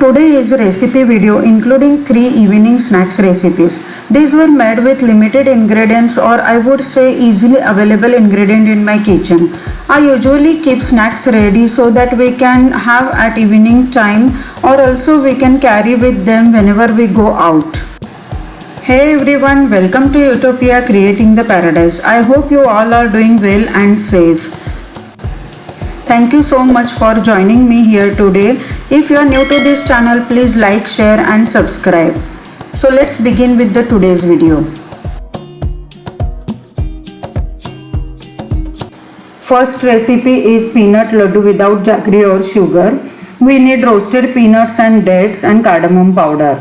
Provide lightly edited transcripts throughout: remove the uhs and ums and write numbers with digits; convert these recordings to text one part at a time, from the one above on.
Today is a recipe video including 3 evening snacks recipes. These were made with limited ingredients, or I would say easily available ingredient in my kitchen. I usually keep snacks ready so that we can have at evening time, or also we can carry with them whenever we go out. Hey everyone, welcome to Utopia Creating the Paradise. I hope you all are doing well and safe. Thank you so much for joining me here today. If you are new to this channel, please like, share and subscribe. So let's begin with the today's video. First recipe is peanut laddu without jaggery or sugar. We need roasted peanuts and dates and cardamom powder.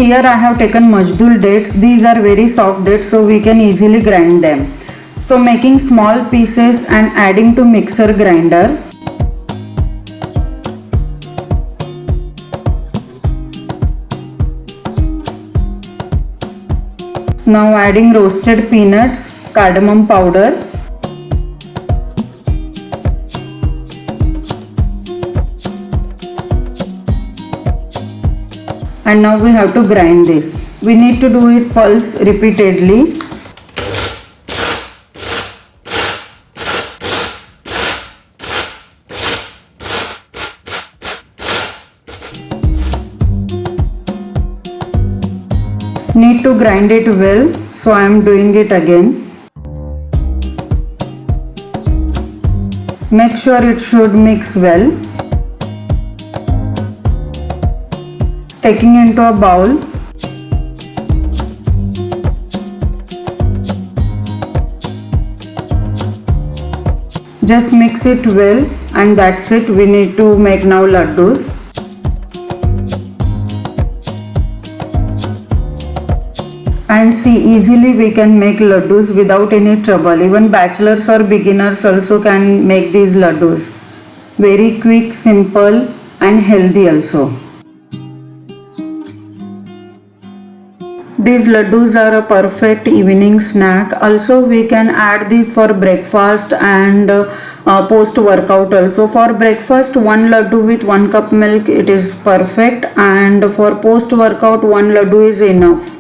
Here I have taken majdul dates. These are very soft dates, so we can easily grind them. So making small pieces and adding to mixer grinder. Now adding roasted peanuts, cardamom powder. And now we have to grind this. We need to do it pulse repeatedly. Need to grind it well, so I am doing it again. Make sure it should mix well. Taking into a bowl. Just mix it well, and that's it. We need to make now laddus. And see, easily we can make laddus without any trouble. Even bachelors or beginners also can make these laddus. Very quick, simple and healthy also. These laddus are a perfect evening snack. Also we can add these for breakfast and post workout also. For breakfast, 1 laddu with 1 cup milk, it is perfect, and for post workout 1 laddu is enough.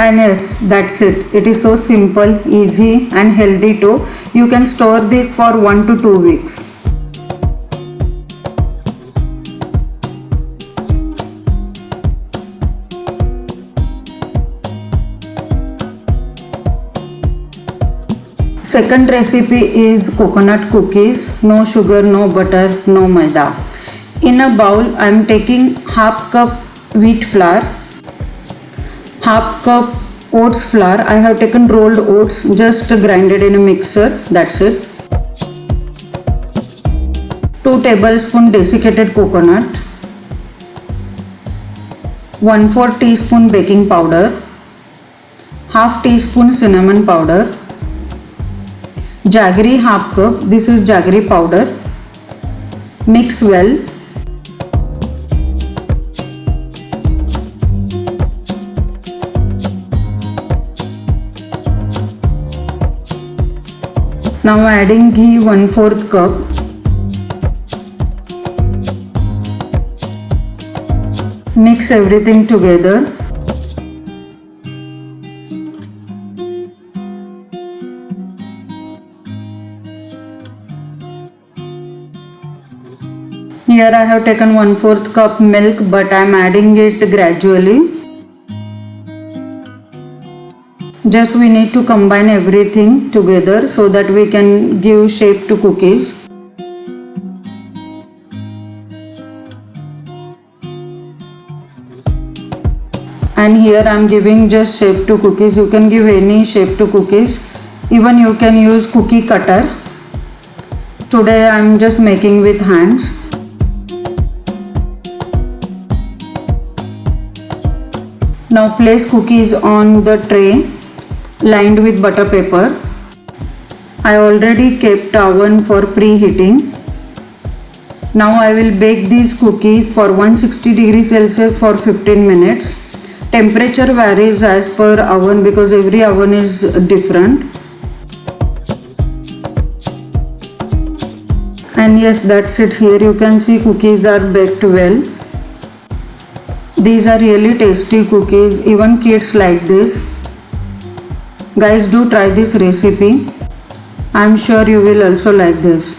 And yes, that's it. It is so simple, easy and healthy too. You can store this for 1 to 2 weeks. Second recipe is coconut cookies. No sugar, no butter, no maida. In a bowl, I am taking half cup wheat flour, half cup oats flour. I have taken rolled oats, just grinded in a mixer. That's it. 2 tablespoons desiccated coconut, 1/4 teaspoon baking powder, half teaspoon cinnamon powder, jaggery half cup. This is jaggery powder. Mix well. Now adding ghee 1/4 cup. Mix everything together. Here I have taken 1/4 cup milk, but I am adding it gradually. Just we need to combine everything together so that we can give shape to cookies. And here I am giving just shape to cookies. You can give any shape to cookies. Even you can use cookie cutter. Today I am just making with hands. Now place cookies on the tray lined with butter paper. I already kept oven for preheating. Now I will bake these cookies for 160 degrees Celsius for 15 minutes. Temperature varies as per oven because every oven is different. And yes, that's it. Here you can see cookies are baked well. These are really tasty cookies. Even kids like this. Guys, do try this recipe. I'm sure you will also like this.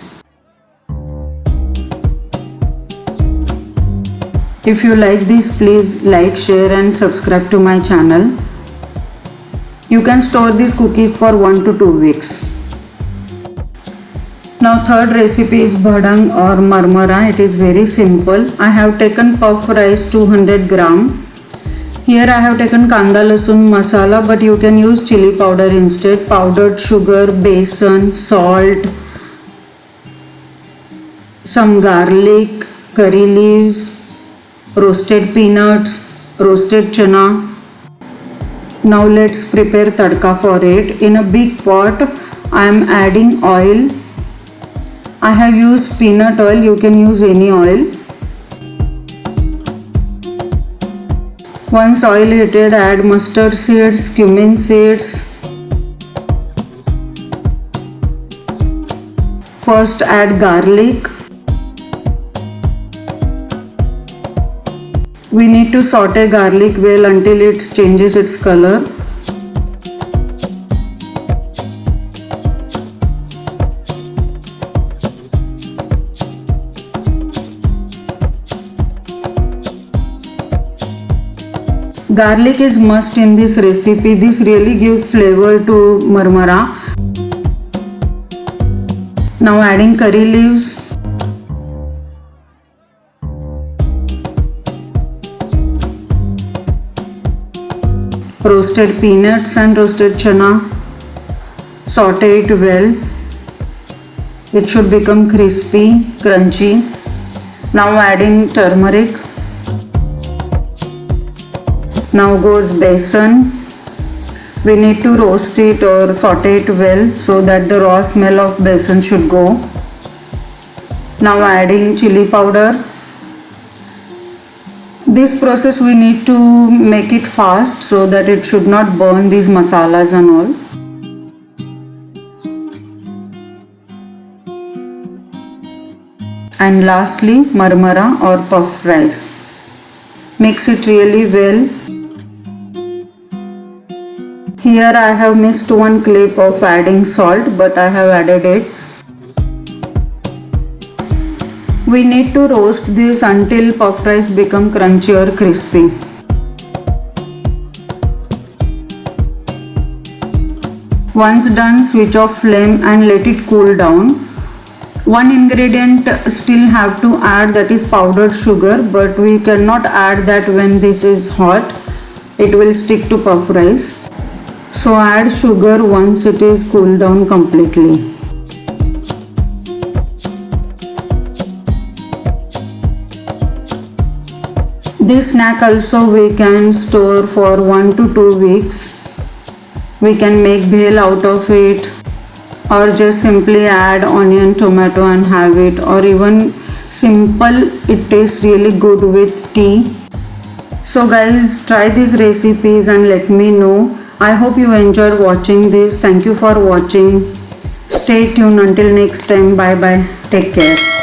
If you like this, please like, share and subscribe to my channel. You can store these cookies for 1 to 2 weeks. Now third recipe is bhadang or marmara. It is very simple. I have taken puff rice 200 gram. Here I have taken kanda lasun masala, but you can use chili powder instead. Powdered sugar, besan, salt, some garlic, curry leaves, roasted peanuts, roasted chana. Now let's prepare tadka for it. In a big pot I am adding oil. I have used peanut oil, you can use any oil. Once oil heated, add mustard seeds, cumin seeds. First add garlic. We need to saute garlic well until it changes its color. Garlic is must in this recipe. This really gives flavor to marmara. Now adding curry leaves. Roasted peanuts and roasted chana. Saute it well. It should become crispy, crunchy. Now adding turmeric. Now goes besan. We need to roast it or saute it well so that the raw smell of besan should go. Now adding chili powder. This process we need to make it fast so that it should not burn these masalas and all. And lastly, marmara or puff rice. Mix it really well. Here I have missed one clip of adding salt, but I have added it. We need to roast this until puff rice become crunchy or crispy. Once done, switch off flame and let it cool down. One ingredient still have to add, that is powdered sugar, but we cannot add that when this is hot. It will stick to puff rice. So add sugar once it is cooled down completely. This snack also we can store for 1 to 2 weeks. We can make bhel out of it, or just simply add onion, tomato and have it, or even simple, it tastes really good with tea. So guys, try these recipes and let me know. I hope you enjoyed watching this. Thank you for watching. Stay tuned until next time. Bye bye. Take care.